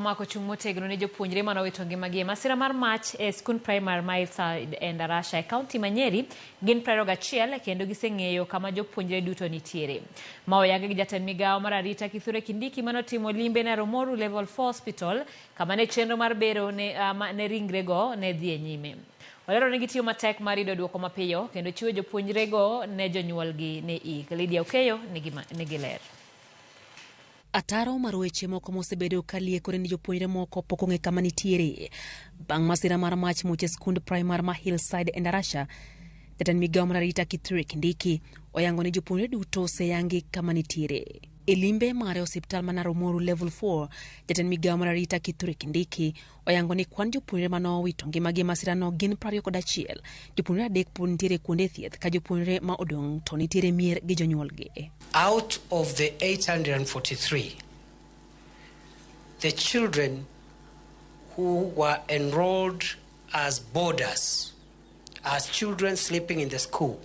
Mako chung motegno ne jopuonjre manowito ngimagi masira mar mach e skul primar ma Hillside Endarasha e kaunti ma Nyeri gin 21 kendo giseng'eyo kama jopuonjre duto nitiere. Ma oyangi gi jatend migawo mar arita Kithure Kindiki manotimo limbe na Romoru Level 4 Hospital kama ne chenro mar Bero ne ringre go ne dhi e nyime. Olero ni gitiyo matek mar yudo duoko mapiyo kendo chiwo jopuonjre go ne jonyuolgi ne ik. Lydia Okeyo nigi ler. Ataro mar weche moko mosebedo kaliekore ni jopuonjre moko pok ong'e kama nitiere bang' masira mar mach muche skund primar ma Hillside Endarasha. Jatend migawo mar arita Kithure Kindiki oyango ni jopuonjre duto oseyangi kama nitiere. E limbe mare osiptal ma Romoru Level 4, jatend migawo mar arita Kithure Kindiki oyango ni kwan jopuonjre manowito ngimagi masira no gin 21. Jopuonjre 3 pod nitiere kuonde thieth ka jopuonjre ma odong' to nitiere mier gi jonyuolgi. Out of the 843, the children who were enrolled as boarders, as children sleeping in the school,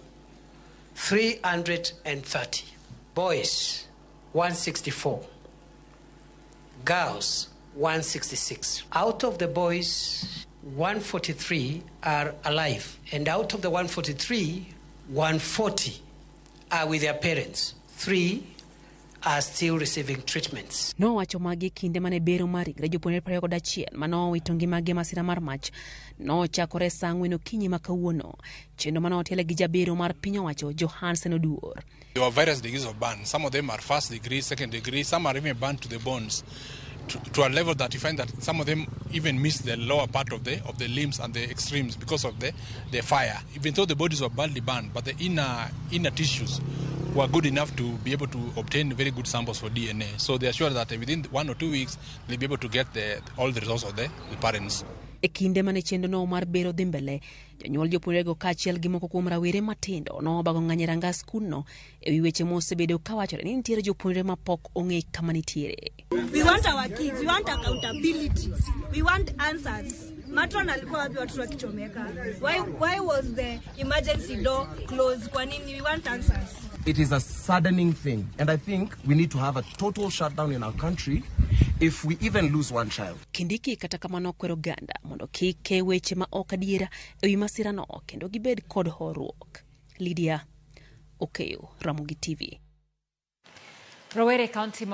330. Boys, 164. Girls, 166. Out of the boys, 143 are alive. And out of the 143, 140 are with their parents. 3 are still receiving treatments. No wacho magi kinde mane Bero mar ringre jopuonjre 21 manowito ngimagi masira mar mach no chakore saa 4 okinyi ma kawuono. Chenro manotele gi jabero mar piny owacho Johansen Oduor. There were various degrees of burn. Some of them are first degree, second degree. Some are even burned to the bones, to a level that you find that some of them even miss the lower part of the limbs and the extremes because of the fire. Even though the bodies were badly burned, but the inner tissues were good enough to be able to obtain very good samples for DNA. So they are sure that within 1 or 2 weeks they'll be able to get all the results of the parents. E kinde mane chendo no mar Bero dhi mbele, jonyuol jopuonjre go kaachiel gi moko kuom rawere matindo nobago ng'anye ranga skundno e wi weche mosebedo kawachore ni nitiere jopuonjre ma pok ong'e kama nitiere. We want our kids, we want accountability, we want answers. Matron alikuwa wapi watoto wakichomeka? Why was the emergency door closed? Kwa nini? We want answers. It is a saddening thing, and I think we need to have a total shutdown in our country if we even lose one child. Kindiki kata kamano kwero ganda mondo kike weche ma ok adiera e wi masira no kendo gibed kod horuok. Lydia Okeyo, Ramogi TV. Rowere County